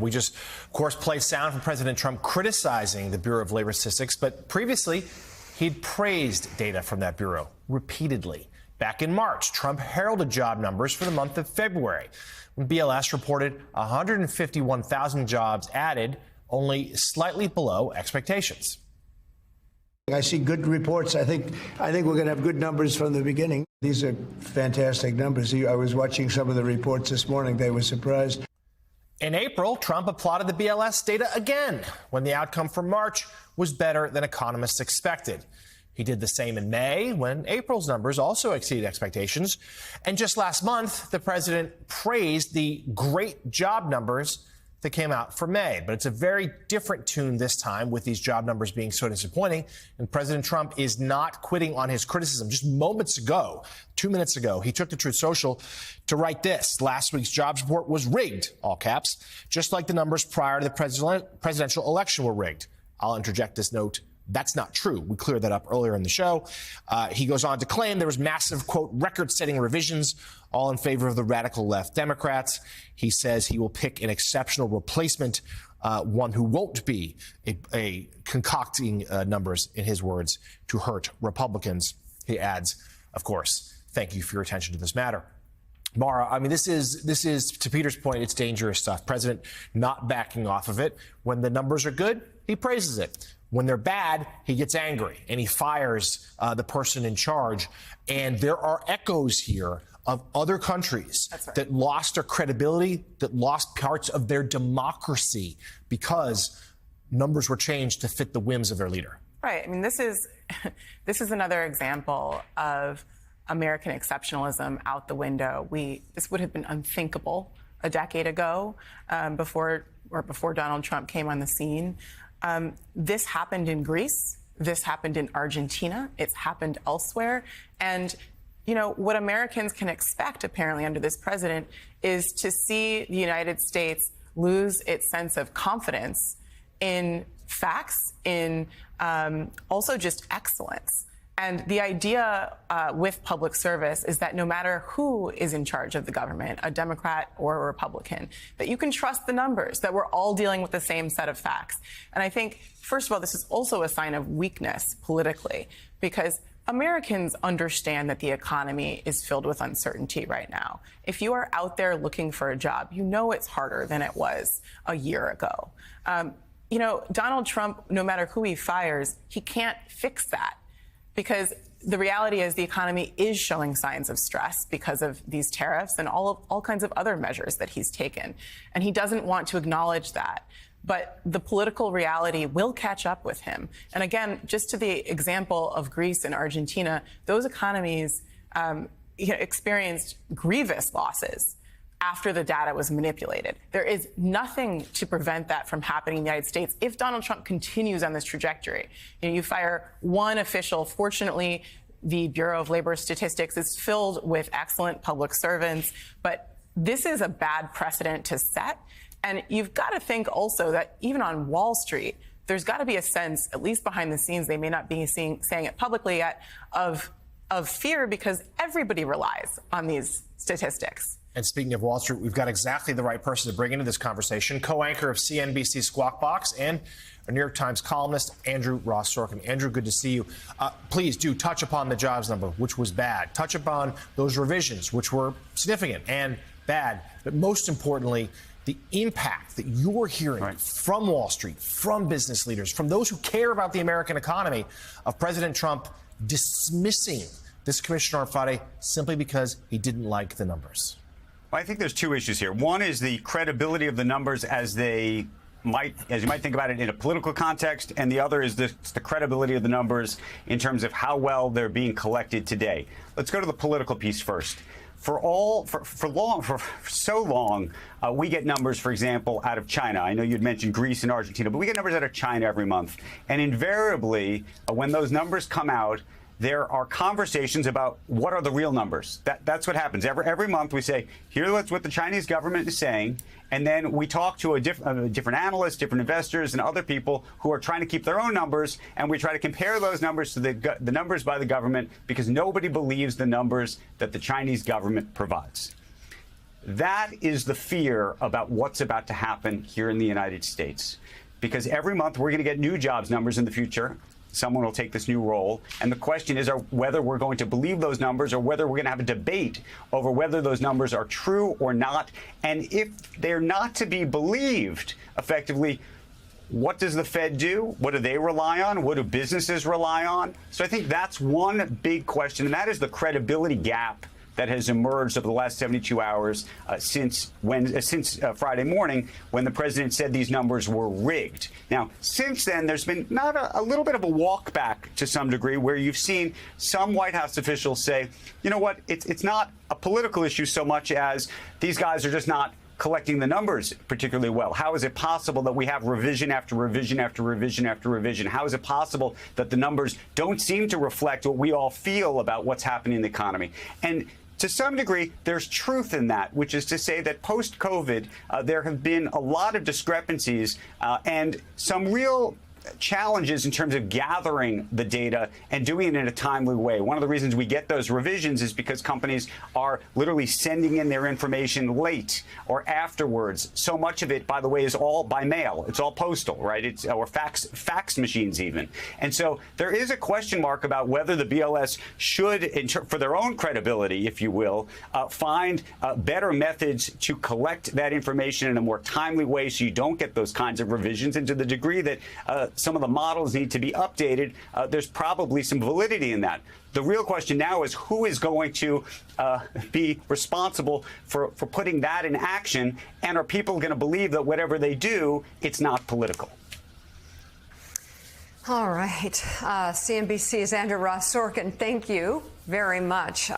We just, of course, played sound from President Trump criticizing the Bureau of Labor Statistics, but previously he'd praised data from that bureau repeatedly. Back in March, Trump heralded job numbers for the month of February, when BLS reported 151,000 jobs added, only slightly below expectations. I see good reports. I think we're going to have good numbers from the beginning. These are fantastic numbers. I was watching some of the reports this morning. They were surprised. In April, Trump applauded the BLS data again when the outcome for March was better than economists expected. He did the same in May when April's numbers also exceeded expectations. And just last month, the president praised the great job numbers that came out for May. But it's a very different tune this time with these job numbers being so disappointing. And President Trump is not quitting on his criticism. Just moments ago, 2 minutes ago, he took to Truth Social to write this. Last week's jobs report was rigged, all caps, just like the numbers prior to the presidential election were rigged. I'll interject this note. That's not true. We cleared that up earlier in the show. He goes on to claim there was massive, quote, record-setting revisions, all in favor of the radical left Democrats. He says he will pick an exceptional replacement, one who won't be a concocting numbers, in his words, to hurt Republicans. He adds, of course, thank you for your attention to this matter. Mara, I mean, this is, to Peter's point, it's dangerous stuff. President not backing off of it. When the numbers are good, he praises it. When they're bad, he gets angry and he fires the person in charge. And there are echoes here of other countries that lost their credibility, that lost parts of their democracy because numbers were changed to fit the whims of their leader. Right. I mean, this is another example of American exceptionalism out the window. This would have been unthinkable a decade ago, before Donald Trump came on the scene. This happened in Greece. This happened in Argentina. It's happened elsewhere. And, you know, what Americans can expect, apparently, under this president is to see the United States lose its sense of confidence in facts, in also just excellence. And the idea with public service is that no matter who is in charge of the government, a Democrat or a Republican, that you can trust the numbers, that we're all dealing with the same set of facts. And I think, first of all, this is also a sign of weakness politically, because Americans understand that the economy is filled with uncertainty right now. If you are out there looking for a job, you know it's harder than it was a year ago. You know, Donald Trump, no matter who he fires, he can't fix that. Because the reality is the economy is showing signs of stress because of these tariffs and all kinds of other measures that he's taken. And he doesn't want to acknowledge that. But the political reality will catch up with him. And again, just to the example of Greece and Argentina, those economies experienced grievous losses after the data was manipulated. There is nothing to prevent that from happening in the United States if Donald Trump continues on this trajectory. You know, you fire one official. Fortunately, the Bureau of Labor Statistics is filled with excellent public servants, but this is a bad precedent to set. And you've got to think also that even on Wall Street, there's got to be a sense, at least behind the scenes, they may not be saying it publicly yet, of fear, because everybody relies on these statistics. And speaking of Wall Street, we've got exactly the right person to bring into this conversation. Co-anchor of CNBC's Squawk Box and a New York Times columnist, Andrew Ross Sorkin. Andrew, good to see you. Please do touch upon the jobs number, which was bad. Touch upon those revisions, which were significant and bad. But most importantly, the impact that you're hearing from Wall Street, from business leaders, from those who care about the American economy, of President Trump dismissing this commissioner on Friday simply because he didn't like the numbers. Well, I think there's two issues here. One is the credibility of the numbers as you might think about it in a political context, and the other is the credibility of the numbers in terms of how well they're being collected today. Let's go to the political piece first. For so long, we get numbers, for example, out of China. I know you'd mentioned Greece and Argentina, but we get numbers out of China every month. And invariably, when those numbers come out, there are conversations about what are the real numbers. That's what happens. Every month we say, here's what the Chinese government is saying, and then we talk to different analysts, different investors, and other people who are trying to keep their own numbers, and we try to compare those numbers to the numbers by the government, because nobody believes the numbers that the Chinese government provides. That is the fear about what's about to happen here in the United States. Because every month we're going to get new jobs numbers in the future. Someone will take this new role. And the question is whether we're going to believe those numbers or whether we're going to have a debate over whether those numbers are true or not. And if they're not to be believed, effectively, what does the Fed do? What do they rely on? What do businesses rely on? So I think that's one big question, and that is the credibility gap that has emerged over the last 72 hours since Friday morning, when the president said these numbers were rigged. Now, since then, there's been not a little bit of a walk back to some degree, where you've seen some White House officials say, you know what, it's not a political issue so much as these guys are just not collecting the numbers particularly well. How is it possible that we have revision after revision after revision after revision? How is it possible that the numbers don't seem to reflect what we all feel about what's happening in the economy? And to some degree, there's truth in that, which is to say that post-COVID, there have been a lot of discrepancies and some real challenges in terms of gathering the data and doing it in a timely way. One of the reasons we get those revisions is because companies are literally sending in their information late or afterwards. So much of it, by the way, is all by mail. It's all postal, right? Or fax machines even. And so there is a question mark about whether the BLS should, for their own credibility, if you will, find better methods to collect that information in a more timely way so you don't get those kinds of revisions. And to the degree that some of the models need to be updated, there's probably some validity in that. The real question now is who is going to be responsible for putting that in action, and are people going to believe that whatever they do, it's not political? All right. CNBC's Andrew Ross Sorkin, thank you very much.